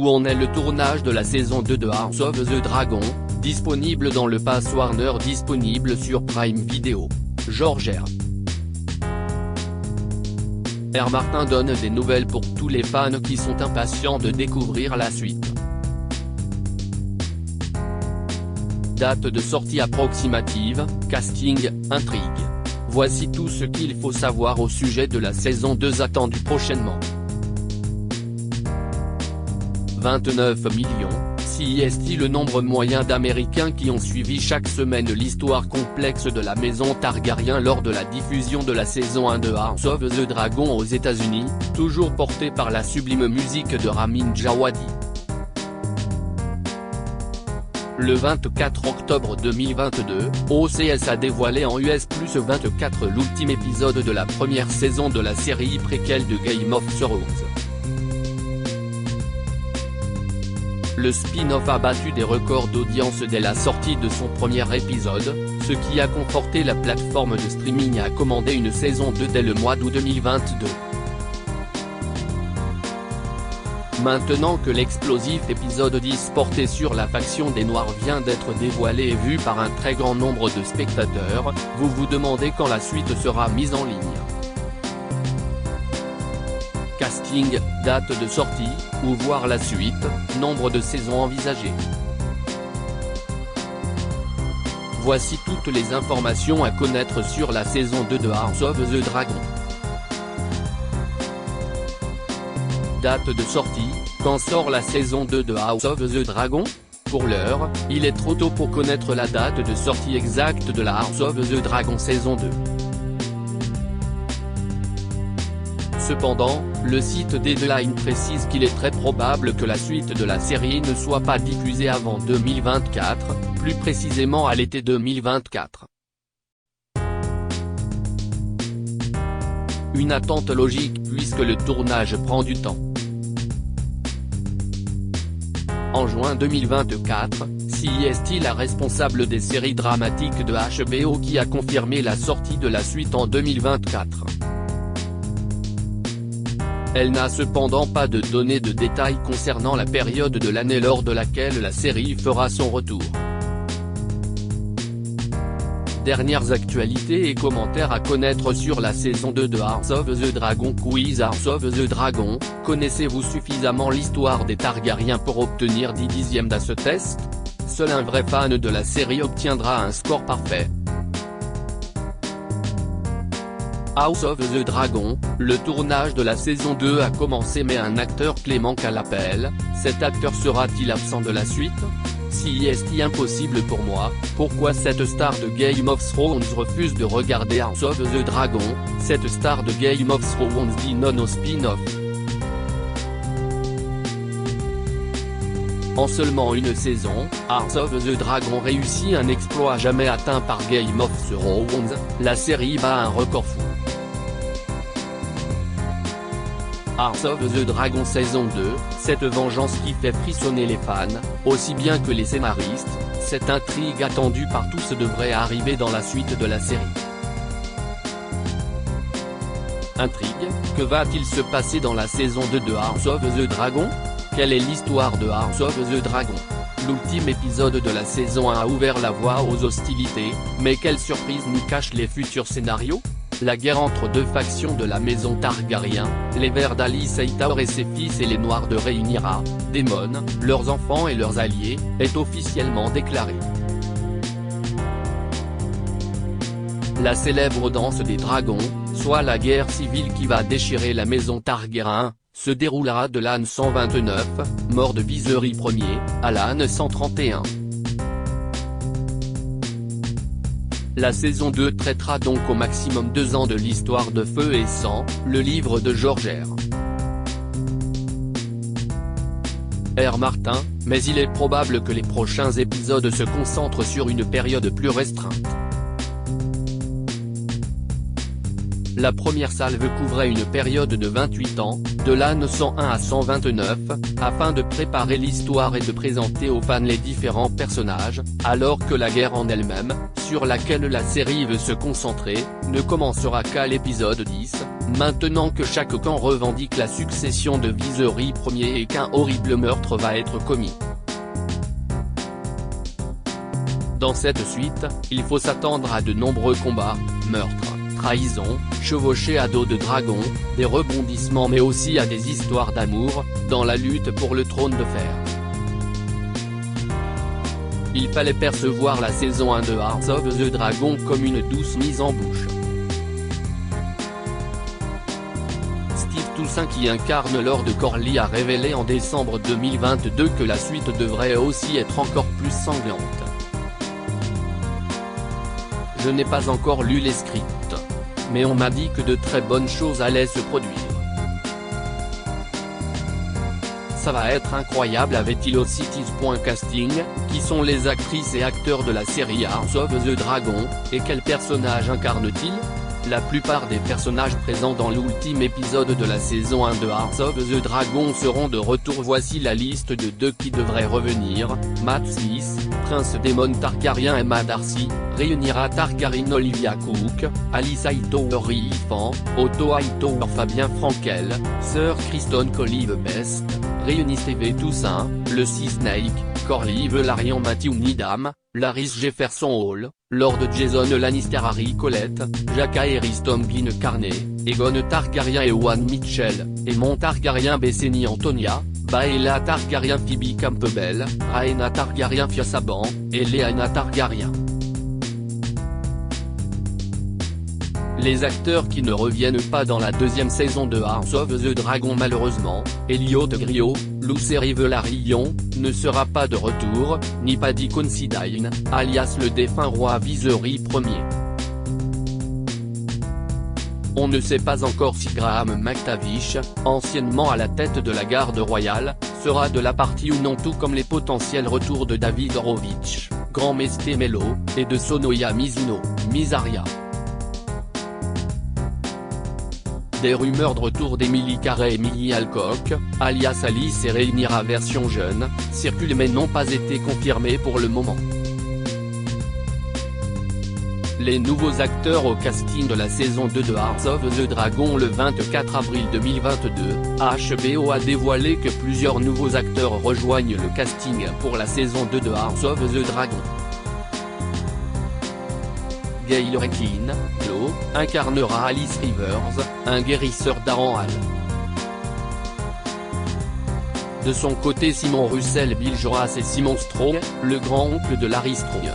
Où en est le tournage de la saison 2 de House of the Dragon, disponible dans le Pass Warner, disponible sur Prime Video. George R. Martin donne des nouvelles pour tous les fans qui sont impatients de découvrir la suite. Date de sortie approximative, casting, intrigue. Voici tout ce qu'il faut savoir au sujet de la saison 2 attendue prochainement. 29 millions, CIST le nombre moyen d'Américains qui ont suivi chaque semaine l'histoire complexe de la maison Targaryen lors de la diffusion de la saison 1 de House of the Dragon aux États-Unis, toujours portée par la sublime musique de Ramin Djawadi. Le 24 octobre 2022, OCS a dévoilé en US plus 24 l'ultime épisode de la première saison de la série préquelle de Game of Thrones. Le spin-off a battu des records d'audience dès la sortie de son premier épisode, ce qui a conforté la plateforme de streaming à commander une saison 2 dès le mois d'août 2022. Maintenant que l'explosif épisode 10 porté sur la faction des Noirs vient d'être dévoilé et vu par un très grand nombre de spectateurs, vous vous demandez quand la suite sera mise en ligne. Casting, date de sortie, ou voir la suite, nombre de saisons envisagées. Voici toutes les informations à connaître sur la saison 2 de House of the Dragon. Date de sortie, quand sort la saison 2 de House of the Dragon? Pour l'heure, il est trop tôt pour connaître la date de sortie exacte de la House of the Dragon saison 2. Cependant, le site Deadline précise qu'il est très probable que la suite de la série ne soit pas diffusée avant 2024, plus précisément à l'été 2024. Une attente logique puisque le tournage prend du temps. En juin 2024, CIST la responsable des séries dramatiques de HBO qui a confirmé la sortie de la suite en 2024. Elle n'a cependant pas de données de détails concernant la période de l'année lors de laquelle la série fera son retour. Dernières actualités et commentaires à connaître sur la saison 2 de House of the Dragon. Quiz House of the Dragon, connaissez-vous suffisamment l'histoire des Targaryens pour obtenir 10 dixièmes à ce test? Seul un vrai fan de la série obtiendra un score parfait. House of the Dragon, le tournage de la saison 2 a commencé mais un acteur clé manque à l'appel, cet acteur sera-t-il absent de la suite? CIST impossible pour moi, pourquoi cette star de Game of Thrones refuse de regarder House of the Dragon? Cette star de Game of Thrones dit non au spin-off. En seulement une saison, House of the Dragon réussit un exploit jamais atteint par Game of Thrones, la série bat un record fou. House of the Dragon saison 2, cette vengeance qui fait frissonner les fans, aussi bien que les scénaristes, cette intrigue attendue par tous devrait arriver dans la suite de la série. Intrigue, que va-t-il se passer dans la saison 2 de House of the Dragon? Quelle est l'histoire de House of the Dragon? L'ultime épisode de la saison 1 a ouvert la voie aux hostilités, mais quelle surprise nous cachent les futurs scénarios? La guerre entre deux factions de la maison Targaryen, les Verts d'Alis Hightower et ses fils et les Noirs de Rhaenyra, Daemon, leurs enfants et leurs alliés, est officiellement déclarée. La célèbre danse des dragons, soit la guerre civile qui va déchirer la maison Targaryen, se déroulera de l'an 129, mort de Viserys Ier, à l'an 131. La saison 2 traitera donc au maximum 2 ans de l'histoire de Feu et Sang, le livre de George R. Martin, mais il est probable que les prochains épisodes se concentrent sur une période plus restreinte. La première salve couvrait une période de 28 ans, de l'an 101 à 129, afin de préparer l'histoire et de présenter aux fans les différents personnages, alors que la guerre en elle-même, sur laquelle la série veut se concentrer, ne commencera qu'à l'épisode 10, maintenant que chaque camp revendique la succession de Viserys Ier et qu'un horrible meurtre va être commis. Dans cette suite, il faut s'attendre à de nombreux combats, meurtres, trahisons, chevauchées à dos de dragon, des rebondissements mais aussi à des histoires d'amour, dans la lutte pour le trône de fer. Il fallait percevoir la saison 1 de House of the Dragon comme une douce mise en bouche. Steve Toussaint qui incarne Lord Corlys a révélé en décembre 2022 que la suite devrait aussi être encore plus sanglante. Je n'ai pas encore lu les scripts. Mais on m'a dit que de très bonnes choses allaient se produire. Ça va être incroyable, avait-il au Cities.casting, qui sont les actrices et acteurs de la série House of the Dragon, et quels personnages incarnent-ils? La plupart des personnages présents dans l'ultime épisode de la saison 1 de House of the Dragon seront de retour. Voici la liste de 2 qui devraient revenir: Matt Smith, Prince Daemon Targaryen, Emma Darcy, Rhaenyra Targaryen, Olivia Cook, Alyssa Hightower, Ifan, Otto Hightower, Fabien Frankel, Sir Criston Colive Best, Rhaenys TV Toussaint, le Sea Snake, Corlys Velaryon, Matthew Needham, Larys Jefferson Hall, Lord Jason Lannister, Harry Collett, Jack Aerys, Tom Glynn Carney, Aegon Targaryen, Ewan Mitchell, Aemon Targaryen, Bessénie Antonia, Baela Targaryen, Phoebe Campbell, Rhaena Targaryen, Fia Saban, et Lyanna Targaryen. Les acteurs qui ne reviennent pas dans la deuxième saison de House of the Dragon malheureusement, Elliot Grio, Lucerys Velaryon, ne sera pas de retour, ni Paddy Considine, alias le défunt roi Viserys Ier. On ne sait pas encore si Graham McTavish, anciennement à la tête de la garde royale, sera de la partie ou non, tout comme les potentiels retours de David Horowitz, Grand Mesté Melo, et de Sonoya Misaria. Des rumeurs de retour d'Emily Carey et Millie Alcock, alias Alice et Rhaenyra version jeune, circulent mais n'ont pas été confirmées pour le moment. Les nouveaux acteurs au casting de la saison 2 de House of the Dragon. Le 24 avril 2022, HBO a dévoilé que plusieurs nouveaux acteurs rejoignent le casting pour la saison 2 de House of the Dragon. Gail Rekin, Flo, incarnera Alice Rivers, un guérisseur d'Arenhall. De son côté, Simon Russell, Bill Joas et Simon Strong, le grand-oncle de Larry Strong.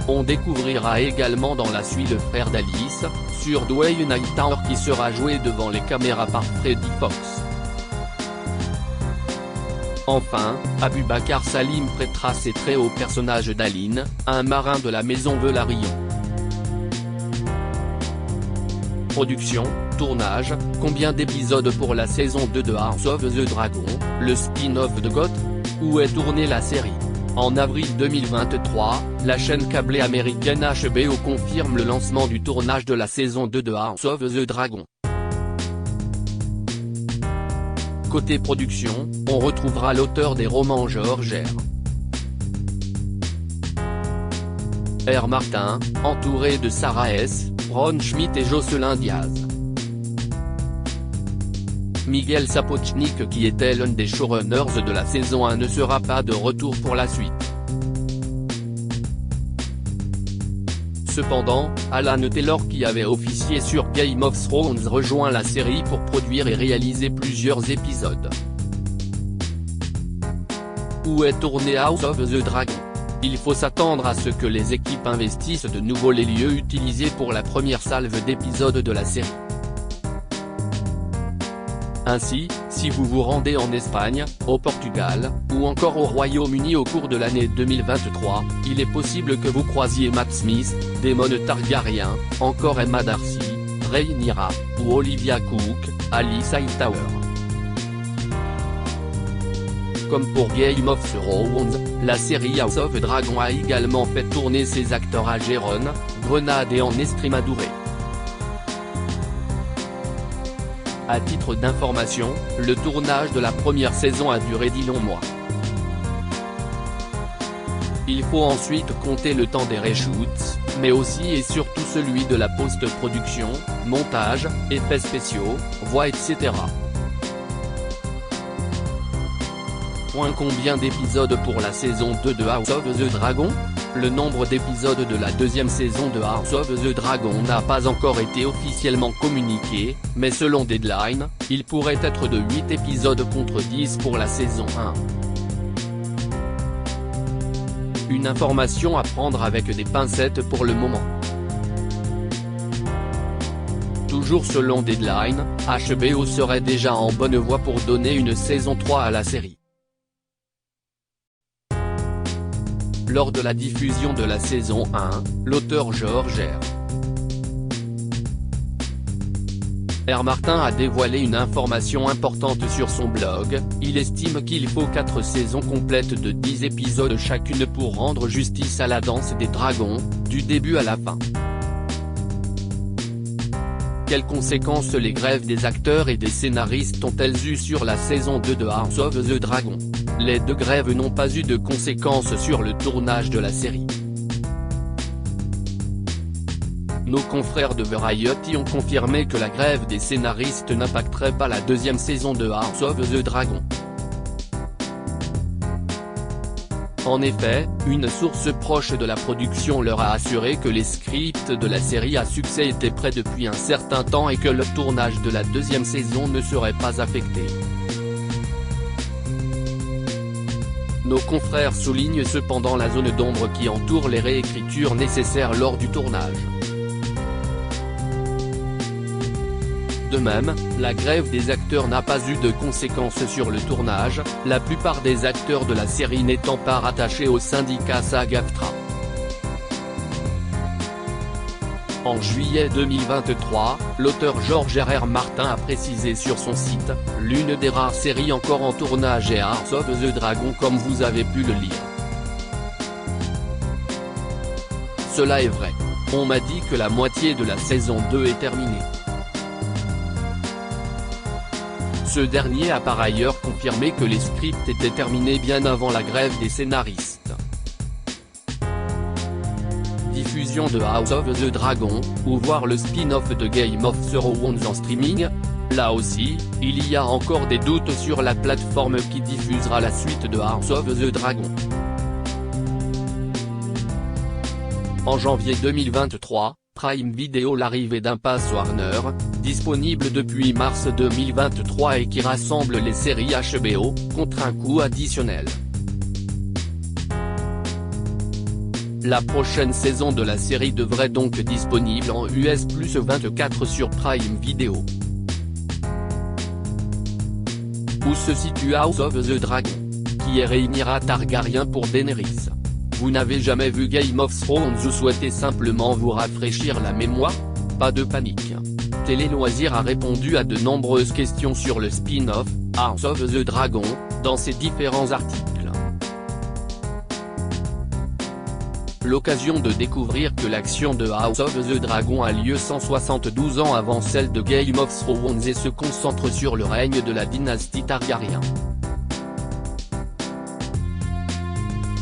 On découvrira également dans la suite le frère d'Alice, Sir Dwayne Hightower, qui sera joué devant les caméras par Freddie Fox. Enfin, Abubakar Salim prêtera ses traits au personnage d'Aline, un marin de la maison Velaryon. Production, tournage, combien d'épisodes pour la saison 2 de House of the Dragon, le spin-off de GOT? Où est tournée la série? En avril 2023, la chaîne câblée américaine HBO confirme le lancement du tournage de la saison 2 de House of the Dragon. Côté production, on retrouvera l'auteur des romans George R. Martin, entouré de Sarah S., Ron Schmidt et Jocelyn Diaz. Miguel Sapochnik, qui était l'un des showrunners de la saison 1, ne sera pas de retour pour la suite. Cependant, Alan Taylor, qui avait officié sur Game of Thrones, rejoint la série pour produire et réaliser plusieurs épisodes. Où est tourné House of the Dragon? Il faut s'attendre à ce que les équipes investissent de nouveau les lieux utilisés pour la première salve d'épisodes de la série. Ainsi, si vous vous rendez en Espagne, au Portugal, ou encore au Royaume-Uni au cours de l'année 2023, il est possible que vous croisiez Matt Smith, Daemon Targaryen, encore Emma Darcy, Rhaenyra, ou Olivia Cook, Alice Hightower. Comme pour Game of Thrones, la série House of Dragon a également fait tourner ses acteurs à Gérone, Grenade et en Estrémadure. À titre d'information, le tournage de la première saison a duré 10 longs mois. Il faut ensuite compter le temps des reshoots, mais aussi et surtout celui de la post-production, montage, effets spéciaux, voix etc. Combien d'épisodes pour la saison 2 de House of the Dragon? Le nombre d'épisodes de la deuxième saison de House of the Dragon n'a pas encore été officiellement communiqué, mais selon Deadline, il pourrait être de 8 épisodes contre 10 pour la saison 1. Une information à prendre avec des pincettes pour le moment. Toujours selon Deadline, HBO serait déjà en bonne voie pour donner une saison 3 à la série. Lors de la diffusion de la saison 1, l'auteur George R. Martin a dévoilé une information importante sur son blog. Il estime qu'il faut 4 saisons complètes de 10 épisodes chacune pour rendre justice à la danse des dragons, du début à la fin. Quelles conséquences les grèves des acteurs et des scénaristes ont-elles eu sur la saison 2 de House of the Dragon? Les deux grèves n'ont pas eu de conséquences sur le tournage de la série. Nos confrères de Variety ont confirmé que la grève des scénaristes n'impacterait pas la deuxième saison de House of the Dragon. En effet, une source proche de la production leur a assuré que les scripts de la série à succès étaient prêts depuis un certain temps et que le tournage de la deuxième saison ne serait pas affecté. Nos confrères soulignent cependant la zone d'ombre qui entoure les réécritures nécessaires lors du tournage. De même, la grève des acteurs n'a pas eu de conséquences sur le tournage, la plupart des acteurs de la série n'étant pas rattachés au syndicat SAG-AFTRA. En juillet 2023, l'auteur George R. Martin a précisé sur son site, l'une des rares séries encore en tournage est House of the Dragon comme vous avez pu le lire. Cela est vrai. On m'a dit que la moitié de la saison 2 est terminée. Ce dernier a par ailleurs confirmé que les scripts étaient terminés bien avant la grève des scénaristes. Diffusion de House of the Dragon, ou voir le spin-off de Game of Thrones en streaming? Là aussi, il y a encore des doutes sur la plateforme qui diffusera la suite de House of the Dragon. En janvier 2023, Prime Video l'arrivée d'un pass Warner, disponible depuis mars 2023 et qui rassemble les séries HBO, contre un coût additionnel. La prochaine saison de la série devrait donc être disponible en US+24 sur Prime Video. Où se situe House of the Dragon? Qui est Rhaenyra Targaryen pour Daenerys? Vous n'avez jamais vu Game of Thrones ou souhaitez simplement vous rafraîchir la mémoire? Pas de panique. Télé Loisirs a répondu à de nombreuses questions sur le spin-off, House of the Dragon, dans ses différents articles. L'occasion de découvrir que l'action de House of the Dragon a lieu 172 ans avant celle de Game of Thrones et se concentre sur le règne de la dynastie Targaryen.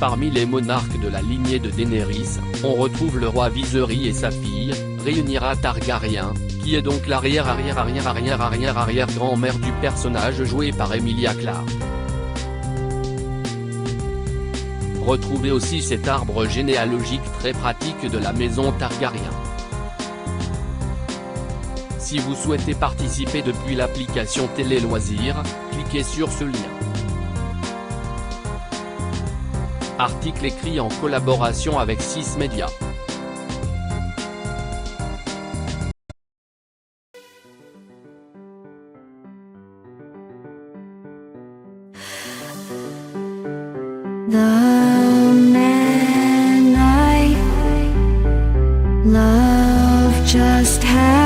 Parmi les monarques de la lignée de Daenerys, on retrouve le roi Viserys et sa fille, Rhaenyra Targaryen, qui est donc l'arrière-arrière-arrière-arrière-arrière-grand-mère du personnage joué par Emilia Clarke. Retrouvez aussi cet arbre généalogique très pratique de la maison Targaryen. Si vous souhaitez participer depuis l'application Télé Loisirs, cliquez sur ce lien. Article écrit en collaboration avec 6 Médias. The man I love just had